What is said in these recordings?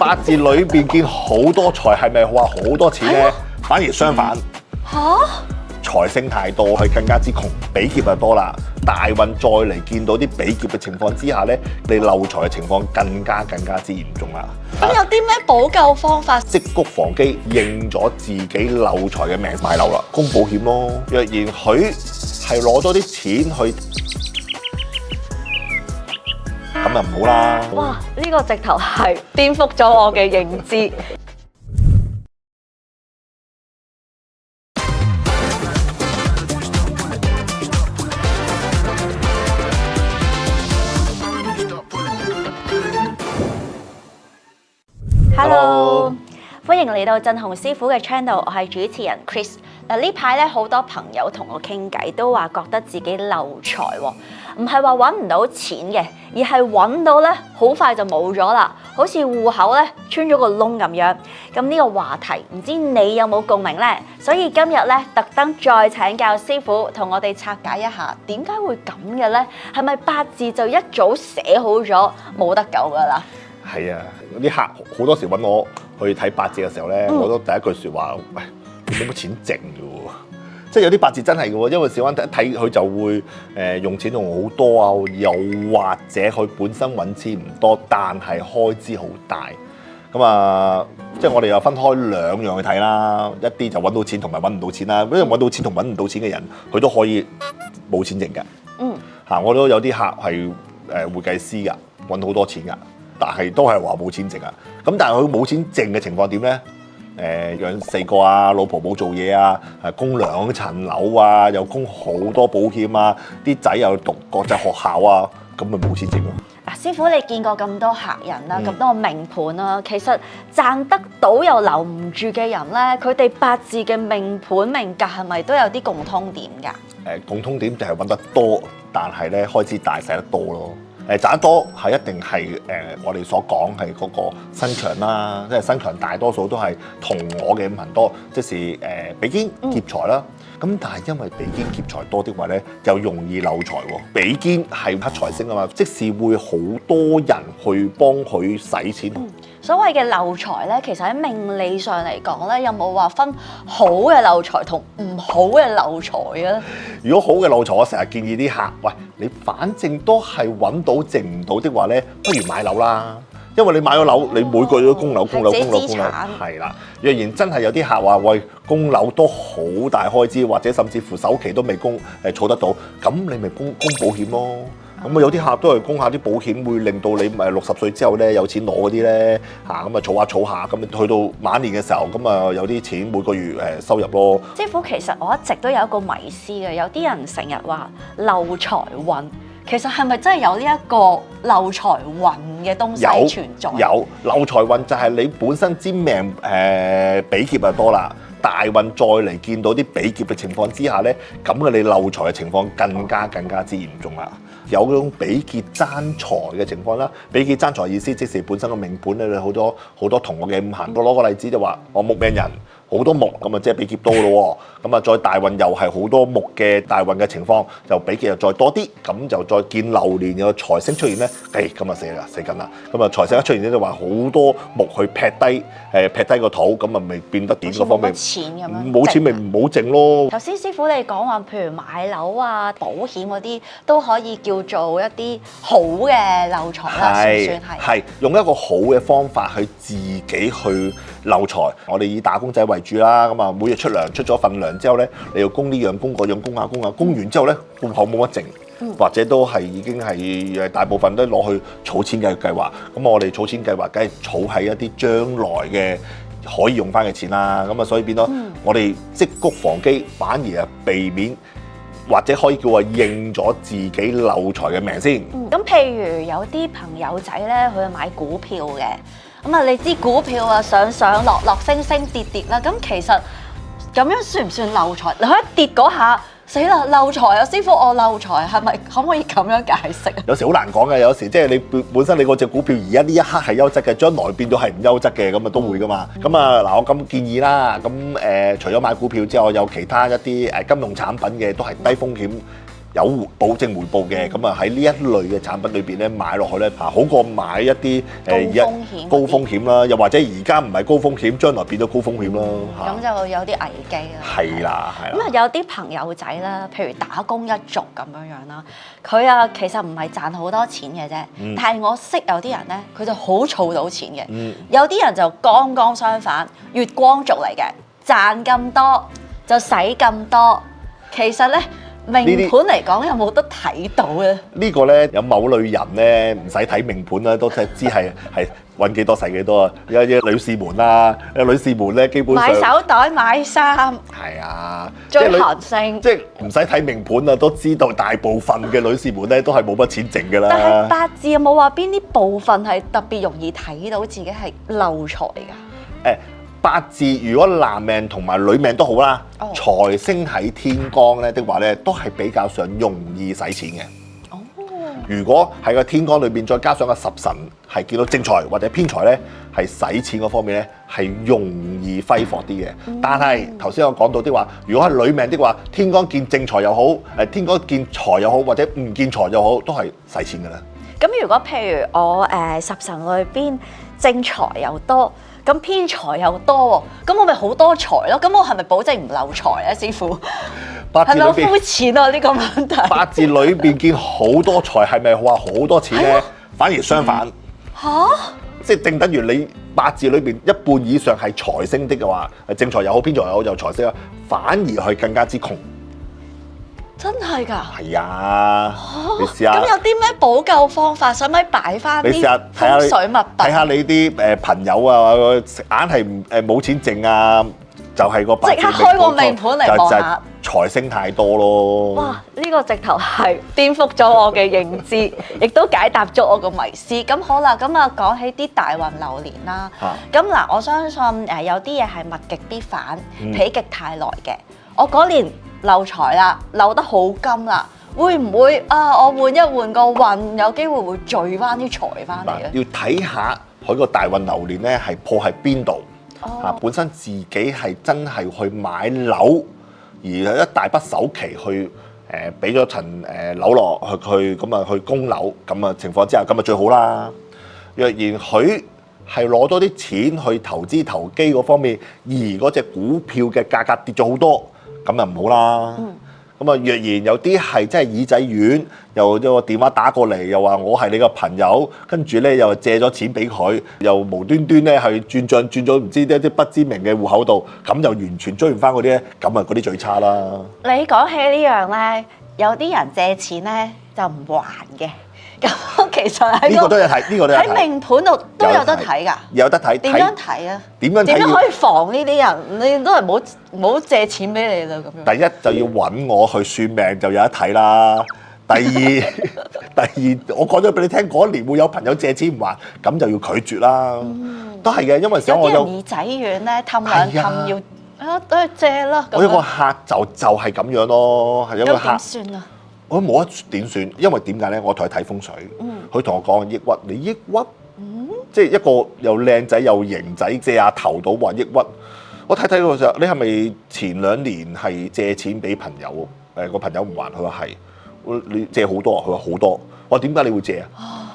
八字裏邊見好多財，係咪話好多錢咧？反而相反。財星太多，佢更加之窮，比劫就多啦。大運再嚟見到啲比劫嘅情況之下咧，你漏財嘅情況更加之嚴重啦。咁有啲咩補救方法？積谷防饑，認咗自己漏財嘅命買樓啦，供保險咯。若然佢係攞咗啲錢去，咁就唔好啦。哇！呢個直頭係顛覆咗我嘅認知。Hello， 歡迎嚟到震雄師傅嘅 channel， 我係主持人 Chris。呢排咧好多朋友同我傾偈，都話覺得自己漏財喎，唔係話揾唔到錢嘅，而係揾到咧好快就冇咗啦，好似戶口咧穿咗個窿咁樣。咁呢個話題唔知你有冇共鳴呢？所以今日咧特登再請教師傅同我哋拆解一下，點解會咁嘅呢？係咪八字就一早寫好咗冇得救噶啦？係啊，啲客好多時揾我去睇八字嘅時候咧，我都第一句説話，喂，你冇乜錢剩嘅喎，即係有啲八字真係嘅喎，因為小溫一睇佢就會用錢用好多啊，又或者佢本身揾錢唔多，但係開支好大，咁啊，即係我哋又分開兩樣去睇啦，一啲就揾到錢同埋揾唔到錢啦，因為揾到錢同揾唔到錢嘅人，佢都可以冇錢剩嘅。我都有啲客係會計師㗎，揾好多錢㗎。但係都係話冇錢剩啊！咁但係佢冇錢剩嘅情況點咧？養4個啊，老婆冇做嘢啊，供2層樓啊，又供好多保險啊，啲仔又讀國際學校啊，咁咪冇錢剩咯。嗱，師傅你見過咁多客人啦，咁多命盤啦，其實賺得到又留唔住嘅人咧，佢哋八字嘅命盤命格係咪都有啲共通點㗎？共通點就係揾得多，但係咧開支大使得多咯。賺得多係一定係我哋所講係嗰個身強啦，即係身強大多數都係同我嘅五行多，即是比肩劫財啦。咁但係因為比肩劫財多的話咧，又容易漏財喎。比肩係黑財星啊嘛，即是會好多人去幫佢使錢。所謂嘅漏財咧，其實喺命理上嚟講咧，有冇話分好嘅漏財同唔好嘅漏財啊？如果好嘅漏財，我成日建議啲客，喂，你反正都係揾到剩唔到的話咧，不如買樓啦。因為你買咗樓，你每個月都供樓，係啦。若然真係有啲客話，喂，供樓都好大開支，或者甚至乎首期都未供，儲得到，咁你咪供保險咯。咁啊有啲客都係供下啲保險，會令到你60歲之後咧有錢攞嗰啲咧嚇，咁啊儲下，咁去到晚年嘅時候，咁啊有啲錢每個月收入咯。師傅，其實我一直都有一個迷思嘅，有啲人成日話漏財運，其實係咪真係有呢一個漏財運嘅東西存在？有漏財運就係你本身之命比劫就多啦。大運再嚟見到啲比劫嘅情況之下咧，咁嘅你漏財嘅情況更加之嚴重啦。有嗰種比劫爭財嘅情況啦，比劫爭財意思即是本身個命盤咧，你好多同我嘅五行。我攞個例子就話，我木命人好多木，咁啊即係比劫多咯喎。咁啊再大運又係好多木嘅大運嘅情況，就比劫又再多啲，咁就再見流年有財星出現咧，咁啊死緊啦。咁啊財星一出現咧就話好多木去劈低個土，咁啊咪變得點嗰方面冇錢咪唔好剩咯。頭先師傅你講話，譬如買樓啊、保險嗰啲都可以叫做一啲好嘅漏財啦，算唔算係？係用一個好嘅方法去自己去漏財。我哋以打工仔為主啦，咁啊每日出咗份糧之後咧，你要供呢樣供嗰樣，供完之後咧戶口冇乜剩。或者都係已經係大部分都攞去儲錢嘅計劃。咁我哋儲錢計劃，梗係儲喺一啲將來嘅可以用翻嘅錢啦。咁啊，所以變咗我哋積谷防饑，反而啊避免或者可以叫話認咗自己漏財嘅命先。咁譬如有啲朋友仔咧，佢買股票嘅，咁啊你知股票啊上落升跌啦。咁其實咁樣算唔算漏財？你可以跌嗰下。死啦！漏財啊，師傅，我漏財係咪可唔可以咁樣解釋啊？有時好難講嘅，有時即係你本身你嗰隻股票而家呢一刻係優質嘅，將來變咗係唔優質嘅，咁啊都會噶嘛。咁啊嗱，我咁建議啦。咁除咗買股票之外，有其他一啲金融產品嘅都係低風險有保證回報嘅，咁啊喺呢一類嘅產品裏邊咧買落去咧好過買一啲高風險啦，又或者而家唔係高風險，將來變咗高風險啦咁就有啲危機啦。係啦，係啦。咁啊有啲朋友仔啦，譬如打工一族咁樣啦，佢啊其實唔係賺好多錢嘅啫，但係我識有啲人咧，佢就好儲到錢嘅，有啲人就剛剛相反，月光族嚟嘅，賺咁多就使咁多，其實咧。命盤嚟講有冇得睇到咧？呢個咧有某類人咧唔使睇命盤啦，都知係揾幾多使幾多啊！有女士們啦，女士們咧基本上買手袋買衫係啊，追韓星，即係唔使睇命盤啊，都知道大部分嘅女士們咧都係冇乜錢剩㗎啦。但係八字有冇話邊啲部分係特別容易睇到自己係漏財㗎？八字如果男命同埋女命都好啦，財星喺天光咧的話咧，都係比較上容易使錢嘅。如果喺個天光裏邊再加上個十神係見到正財或者偏財咧，係使錢嗰方面咧係容易揮霍啲嘅。但係頭先我講到的話，如果係女命的話，天光見正財又好，天光見財又好，或者唔見財又好，都係使錢㗎啦。咁如果譬如我十神裏邊正財又多，咁偏財又多喎，咁我咪好多財咯？咁我係咪保證唔漏財啊，師傅？係咪好膚淺啊？呢個問題。八字裏邊見好多財，係咪話好多錢咧？反而相反。即係正等於你八字裏邊一半以上係財星的嘅話，正財又好，偏財又好，就財星啊，反而係更加之窮。真係㗎？係啊，你試下。咁有啲咩補救方法？使唔使擺翻啲風水物品？睇下你啲朋友啊，硬係冇錢剩啊，就係個八字。即刻開個命盤嚟望下。財星太多咯。哇！呢個直頭係顛覆咗我嘅認知，亦都解答咗我個迷思。咁好啦，咁啊講起啲大運流年啦。咁嗱，我相信有啲嘢係物極必反，否極泰來嘅。我嗰年漏財啦，漏得好金啦，會唔會啊？我換一換個運，有機會會聚翻啲財翻嚟咧？要睇下佢個大運流年咧係破喺邊度本身自己係真係去買樓，而有一大筆首期去俾咗層樓落去咁啊去供樓咁啊情況之下，咁啊最好啦。若然佢係攞多啲錢去投資投機嗰方面，而嗰隻股票嘅價格跌咗好多。咁就唔好啦。咁啊，若然有啲係真係耳仔軟，又有個電話打過嚟，又話我係你個朋友，跟住咧又借咗錢俾佢，又無端端咧係轉帳轉咗唔知一啲不知名嘅戶口度，咁就完全追唔翻嗰啲咧，咁啊嗰啲最差啦。你講起呢樣咧，有啲人借錢咧就唔還嘅。咁其實喺呢個都有睇，呢個都有睇。喺命盤度都有得睇㗎。有得睇。點樣睇啊？點樣可以防呢啲人？你都係唔好借錢俾你啦咁樣。第一就要揾我去算命就有得睇啦。第二，我講咗俾你聽，嗰年會有朋友借錢唔還，咁就要拒絕啦。都係嘅，因為有啲人耳仔軟咧，氹兩氹要都係借啦。我有個客就係咁樣咯，係有個客。點算啊？我冇得點算，因為點解咧？我同佢睇風水，佢同我講抑鬱，你抑鬱，即係一個又靚仔又型仔借下頭到話抑鬱。我睇睇嗰時候，你係咪前2年係借錢俾朋友？個朋友唔還，佢話係，你借好多，佢話好多。我話點解你會借啊？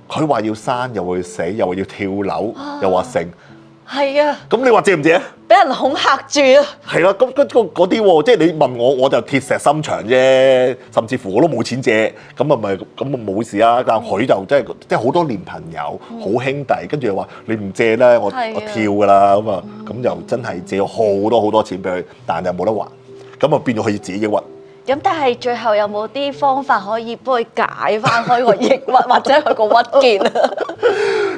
佢話要生，又會死，又話要跳樓，又話成。係啊。咁你話借唔借啊？俾人恐嚇住啊！係啦，咁嗰啲喎，即係你問我，我就鐵石心腸啫。甚至乎我都冇錢借，咁啊冇事啊。但係佢就即係好多年朋友、好兄弟，跟住又話你唔借咧，我跳㗎啦。咁就真係借咗好多錢俾佢，但係又冇得還，咁啊變咗佢自己抑鬱。咁但係最後有冇啲方法可以幫佢解翻開個抑鬱或者佢個鬱結啊？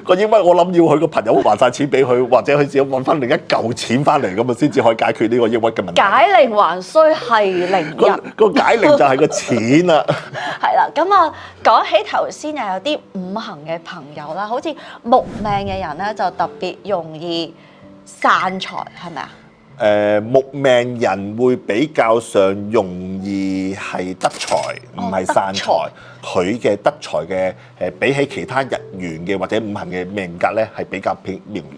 個抑鬱我諗要佢個朋友還晒錢俾佢，或者佢自己揾翻另一嚿錢翻嚟，咁啊先至可以解決呢個抑鬱嘅問題。解鈴還須繫鈴人。個解鈴就係個錢啦。係啦，咁啊講起頭先又有啲五行嘅朋友啦，好似木命嘅人咧就特別容易散財，係咪啊？木命人會比較上容易係得財，唔係散財。佢嘅得財嘅比起其他日元嘅或者五行嘅命格咧，係比較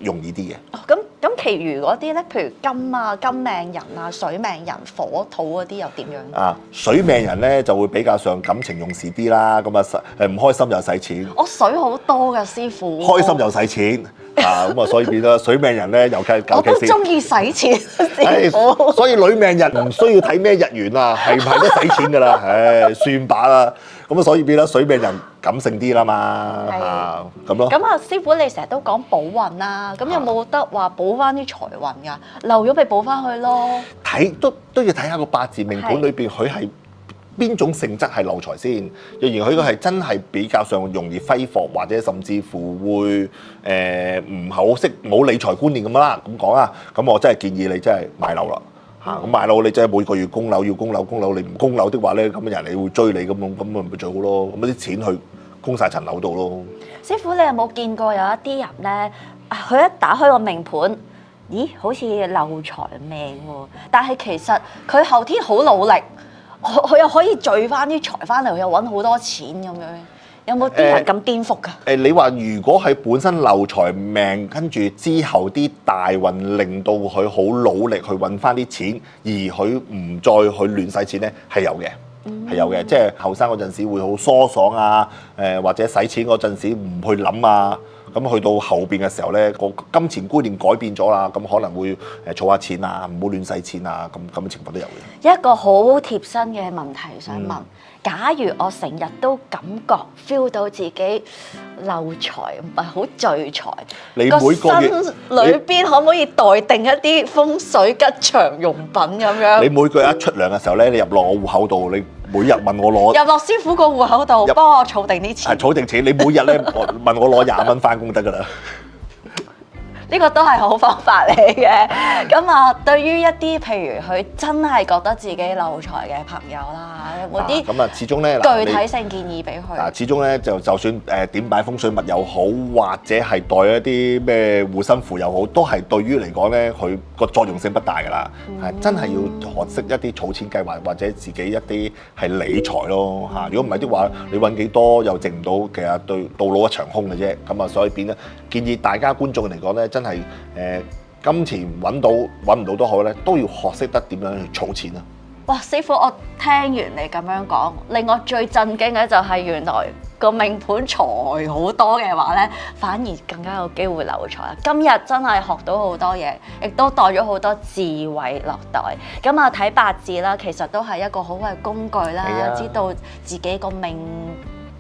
容易啲嘅。咁咁其餘嗰啲咧，譬如金命人啊、水命人、火土嗰啲又點樣？啊，水命人咧就會比較上感情用事啲啦，咁唔開心又使錢。我水好多㗎，師傅。開心又使錢啊，咁啊所以變咗水命人咧尤其我都中意使錢，師傅。所以女命人唔需要睇咩日元啊，係唔係都使錢㗎啦？唉，算把啦。咁啊所以變咗水命人感性啲啦嘛，嚇咁咯。咁啊，師傅你成日都講補運啦，咁有冇得話補翻啲財運㗎？漏咗咪補翻去咯。睇都要睇下個八字命盤裏邊佢係邊種性質係漏財先。若然佢個係真係比較上容易揮霍，或者甚至乎會唔係好識冇理財觀念咁啦，咁講啊，咁我真係建議你真係買樓啦。嚇咁買樓你真係每個月供樓要供樓，你唔供樓的話咧，咁人哋會追你咁咪最好咯。咁啲錢去供晒層樓度咯。師傅，你有冇見過有一啲人咧，佢一打開個命盤，咦，好似漏財命喎，但係其實佢後天好努力，佢又可以聚翻啲財翻嚟，佢又揾好多錢咁樣。有冇啲人咁顛覆㗎？你話如果係本身漏財命，跟住之後啲大運令到佢好努力去揾翻啲錢，而佢唔再去亂使錢咧，係有嘅，係有嘅。即係後生嗰陣時會好疏爽啊，或者使錢嗰陣時唔去諗啊，咁去到後邊嘅時候咧，個金錢觀念改變咗啦，咁可能會儲下錢啊，唔好亂使錢啊，咁嘅情況都有嘅。一個好貼身嘅問題想問。假如我成日都感覺 feel 到自己漏財，唔係好聚財，你每個月身裏邊可唔可以待定一啲風水吉祥用品咁樣？你每個月一出糧嘅時候咧，你入落我戶口度，你每日問我攞入落師傅個戶口度，幫我儲定啲錢。儲定錢，你每日咧問我攞20蚊翻工得㗎啦。呢個都係好方法嚟嘅。咁啊，對於一啲譬如佢真係覺得自己漏財嘅朋友啦，有冇啲咁啊，始終咧具體性建議俾佢？始終咧就算點擺風水物又好，或者係帶一啲咩護身符又好，都係對於嚟講咧，佢個作用性不大㗎啦。係真係要學識一啲儲錢計劃，或者自己一啲係理財咯嚇。如果唔係的話，你揾幾多又剩唔到，其實對到老一場空嘅啫。咁啊，所以變咧建議大家觀眾嚟講咧，真係金錢揾到揾唔到都好咧，都要學識得點樣去儲錢啊！哇，師傅，我聽完你咁樣講，令我最震驚嘅就係原來個命盤財好多嘅話咧，反而更加有機會流財啦！今日真係學到好多嘢，亦都帶咗好多智慧落袋。咁啊，睇八字啦，其實都係一個好嘅工具啦，知道自己個命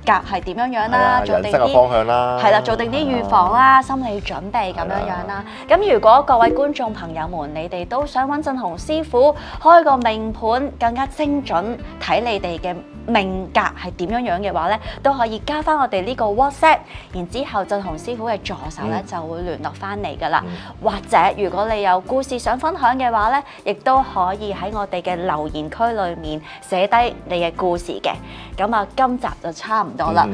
格係點樣樣啦，做定啲方向啦，係啦，做定啲預防啦，心理準備咁樣樣啦。咁如果各位觀眾朋友們，你哋都想揾振鴻師傅開個命盤更加精準睇你哋嘅命格係點樣樣嘅話咧，都可以加翻我哋呢個 WhatsApp， 然之後振鴻師傅嘅助手咧就會聯絡翻你噶啦。或者如果你有故事想分享嘅話咧，亦都可以喺我哋嘅留言區裏面寫低你嘅故事嘅。咁啊，今集就差唔多啦。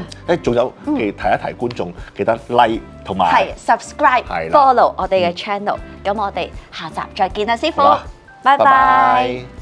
仲有提一提觀眾，記得 like 同埋係 subscribe follow 我哋嘅 channel。咁我哋下集再見啦，師傅，拜拜。